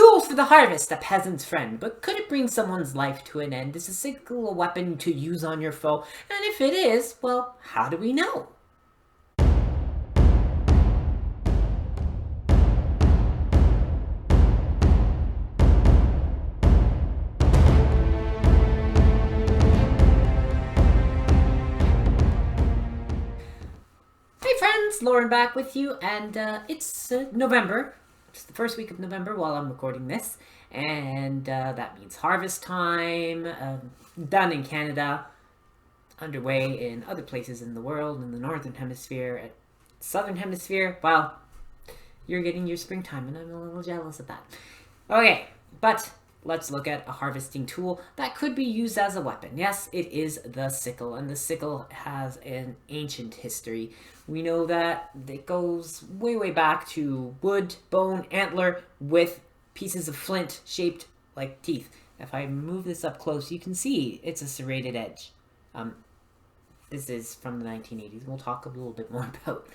tool for the harvest, a peasant's friend, but could it bring someone's life to an end? Is a sickle a weapon to use on your foe? And if it is, well, how do we know? Hey friends, Lauren back with you, and it's November. It's the first week of November while I'm recording this, and that means harvest time, done in Canada, underway in other places in the world, in the Northern Hemisphere, Southern Hemisphere. Well, you're getting your springtime, and I'm a little jealous of that. Okay, but let's look at a harvesting tool that could be used as a weapon. Yes, it is the sickle, and the sickle has an ancient history. We know that it goes way, way back to wood, bone, antler with pieces of flint shaped like teeth. If I move this up close, you can see it's a serrated edge. This is from the 1980s. We'll talk a little bit more about,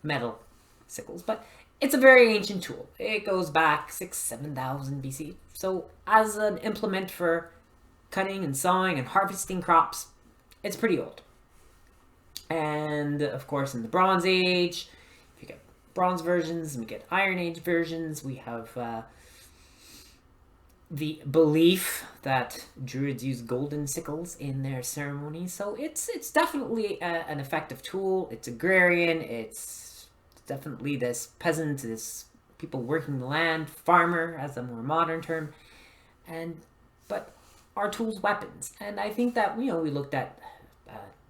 metal sickles, but it's a very ancient tool. It goes back 7,000 BC. So as an implement for cutting and sawing and harvesting crops, it's pretty old. And of course, in the Bronze Age, you get bronze versions, and we get Iron Age versions. We have the belief that druids use golden sickles in their ceremonies. So it's definitely an effective tool. It's agrarian. It's definitely this peasant, this people working the land, farmer as a more modern term. But are tools weapons? And I think that we looked at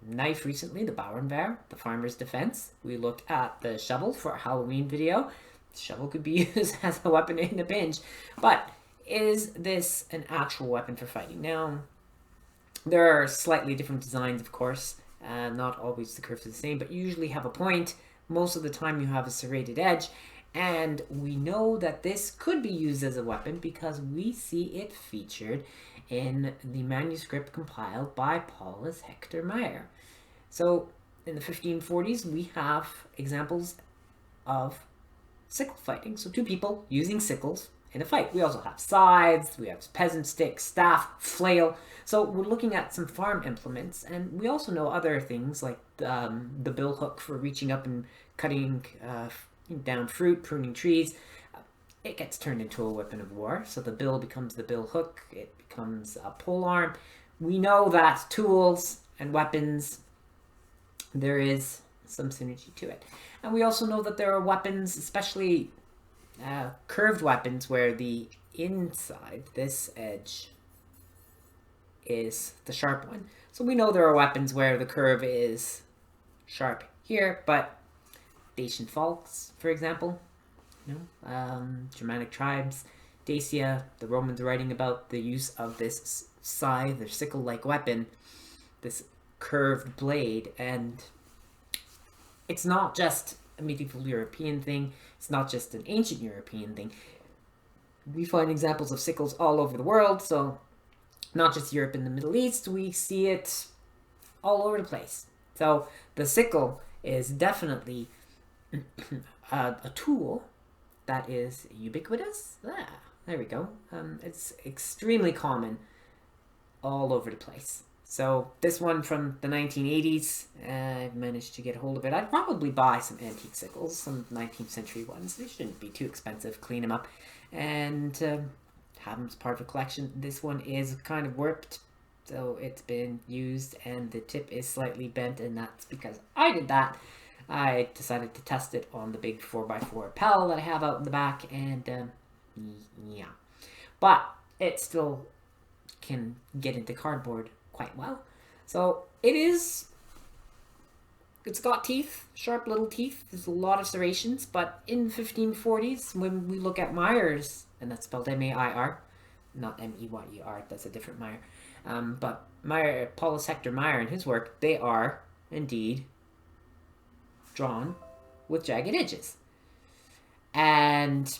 knife recently, the Bauernwehr, the farmer's defense. We looked at the shovel for a Halloween video. The shovel could be used as a weapon in a pinch. But is this an actual weapon for fighting? Now, there are slightly different designs, of course. Not always the curves are the same, but you usually have a point. Most of the time you have a serrated edge. And we know that this could be used as a weapon because we see it featured in the manuscript compiled by Paulus Hector Mair. So in the 1540s, we have examples of sickle fighting. So two people using sickles in a fight. We also have scythes, we have peasant stick, staff, flail. So we're looking at some farm implements, and we also know other things like the bill hook for reaching up and cutting down fruit, pruning trees. It gets turned into a weapon of war. So the bill becomes the bill hook. It becomes a pole arm. We know that tools and weapons, there is some synergy to it. And we also know that there are weapons, especially curved weapons, where the inside, this edge, is the sharp one. So we know there are weapons where the curve is sharp here, but Dacian Falks, for example, Germanic tribes, Dacia, the Romans writing about the use of this scythe or sickle-like weapon, this curved blade, and it's not just a medieval European thing, it's not just an ancient European thing. We find examples of sickles all over the world, so not just Europe and the Middle East, we see it all over the place. So the sickle is definitely a tool that is ubiquitous. There we go. It's extremely common all over the place. So this one from the 1980s, I've managed to get a hold of it. I'd probably buy some antique sickles, some 19th century ones. They shouldn't be too expensive. Clean them up and have them as part of a collection. This one is kind of warped, so it's been used and the tip is slightly bent, and that's because I did that. I decided to test it on the big 4x4 Pell that I have out in the back, and yeah. But it still can get into cardboard quite well. So it's got teeth, sharp little teeth. There's a lot of serrations, but in 1540s, when we look at Mair's, and that's spelled M-A-I-R, not M-E-Y-E-R, that's a different Mair. But Mair, Paulus Hector Mair and his work, they are indeed drawn with jagged edges. And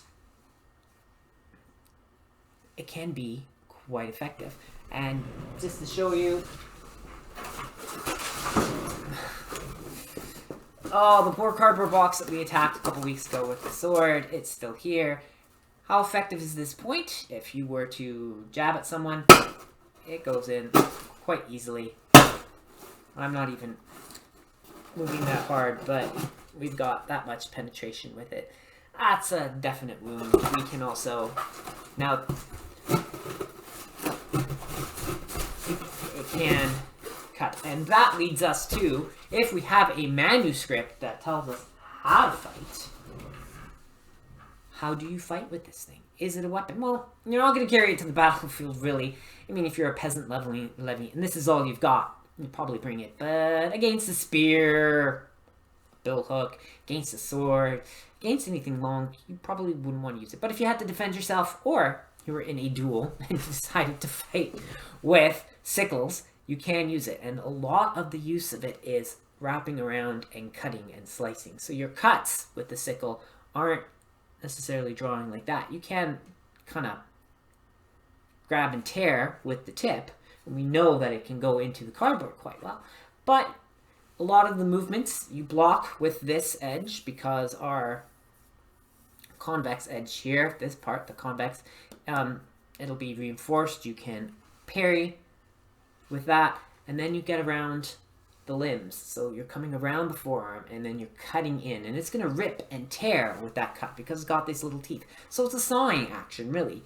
it can be quite effective. And just to show you, oh, the poor cardboard box that we attacked a couple weeks ago with the sword, it's still here. How effective is this point? If you were to jab at someone, it goes in quite easily. I'm not even moving that hard, but we've got that much penetration with it. That's a definite wound. We can also, now, it can cut. And that leads us to, if we have a manuscript that tells us how to fight, how do you fight with this thing? Is it a weapon? Well, you're not going to carry it to the battlefield, really. I mean, if you're a peasant levy, and this is all you've got, you probably bring it. But against a spear, billhook, against a sword, against anything long, you probably wouldn't want to use it. But if you had to defend yourself, or you were in a duel and decided to fight with sickles, you can use it. And a lot of the use of it is wrapping around and cutting and slicing. So your cuts with the sickle aren't necessarily drawing like that. You can kind of grab and tear with the tip, and we know that it can go into the cardboard quite well. But a lot of the movements you block with this edge, because our convex edge here, this part, the convex, it'll be reinforced. You can parry with that, and then you get around the limbs. So you're coming around the forearm, and then you're cutting in, and it's going to rip and tear with that cut because it's got these little teeth. So it's a sawing action, really.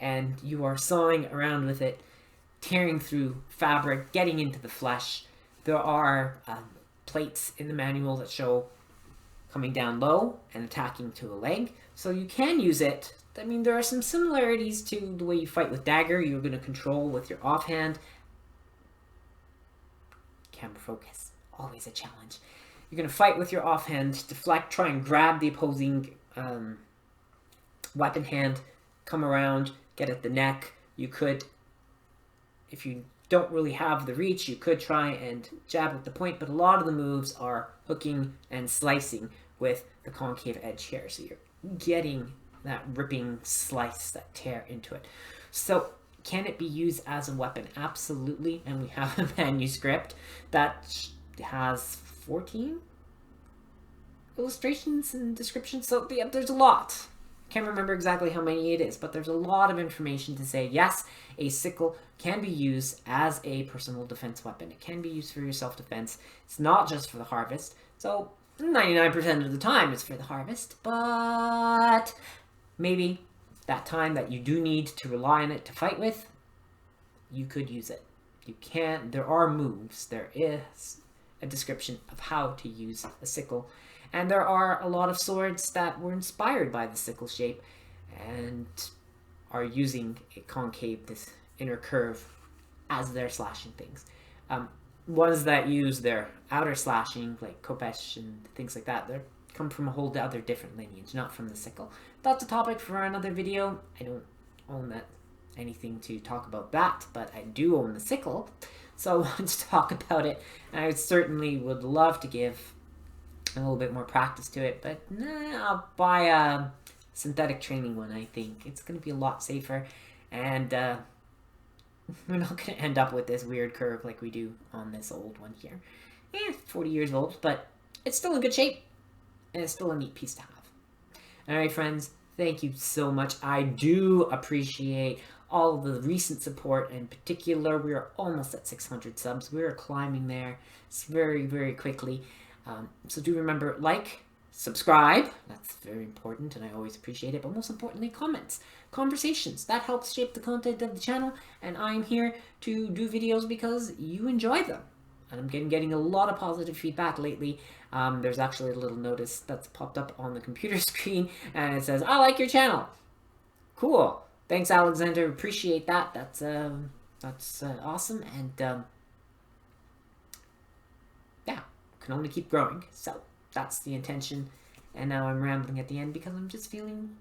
And you are sawing around with it, tearing through fabric, getting into the flesh. There are plates in the manual that show coming down low and attacking to a leg. So you can use it. I mean, there are some similarities to the way you fight with dagger. You're going to control with your offhand. Camera focus, always a challenge. You're going to fight with your offhand, deflect, try and grab the opposing weapon hand, come around, get at the neck. You could, if you don't really have the reach, you could try and jab with the point, but a lot of the moves are hooking and slicing with the concave edge here. So you're getting that ripping slice, that tear into it. So can it be used as a weapon? Absolutely. And we have a manuscript that has 14 illustrations and descriptions. So yeah, there's a lot. Can't remember exactly how many it is, but there's a lot of information to say, yes, a sickle can be used as a personal defense weapon. It can be used for your self-defense. It's not just for the harvest. So 99% of the time it's for the harvest, but maybe that time that you do need to rely on it to fight with, you could use it. You can, there are moves, there is a description of how to use a sickle, and there are a lot of swords that were inspired by the sickle shape and are using a concave, this inner curve, as they're slashing things. Ones that use their outer slashing, like Kopesh and things like that, they come from a whole other different lineage, not from the sickle. That's a topic for another video. I don't own that anything to talk about that, but I do own the sickle, so I wanted to talk about it. And I certainly would love to give a little bit more practice to it, but I'll buy a synthetic training one. I think it's going to be a lot safer, and we're not going to end up with this weird curve like we do on this old one here. 40 years old, but it's still in good shape, and it's still a neat piece to have. Alright friends, thank you so much. I do appreciate all of the recent support. In particular, we are almost at 600 subs. We are climbing there. It's very, very quickly. So do remember, like, subscribe. That's very important, and I always appreciate it. But most importantly, comments, conversations. That helps shape the content of the channel, and I'm here to do videos because you enjoy them. And I'm getting a lot of positive feedback lately. There's actually a little notice that's popped up on the computer screen, and it says, "I like your channel." Cool. Thanks, Alexander. Appreciate that. That's awesome. And yeah, can only keep growing. So that's the intention. And now I'm rambling at the end because I'm just feeling,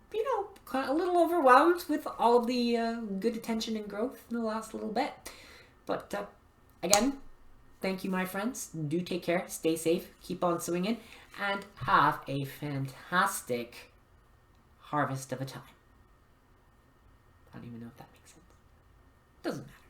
kind of a little overwhelmed with all of the good attention and growth in the last little bit. But again, thank you, my friends. Do take care. Stay safe. Keep on swinging. And have a fantastic harvest of a time. I don't even know if that makes sense. Doesn't matter.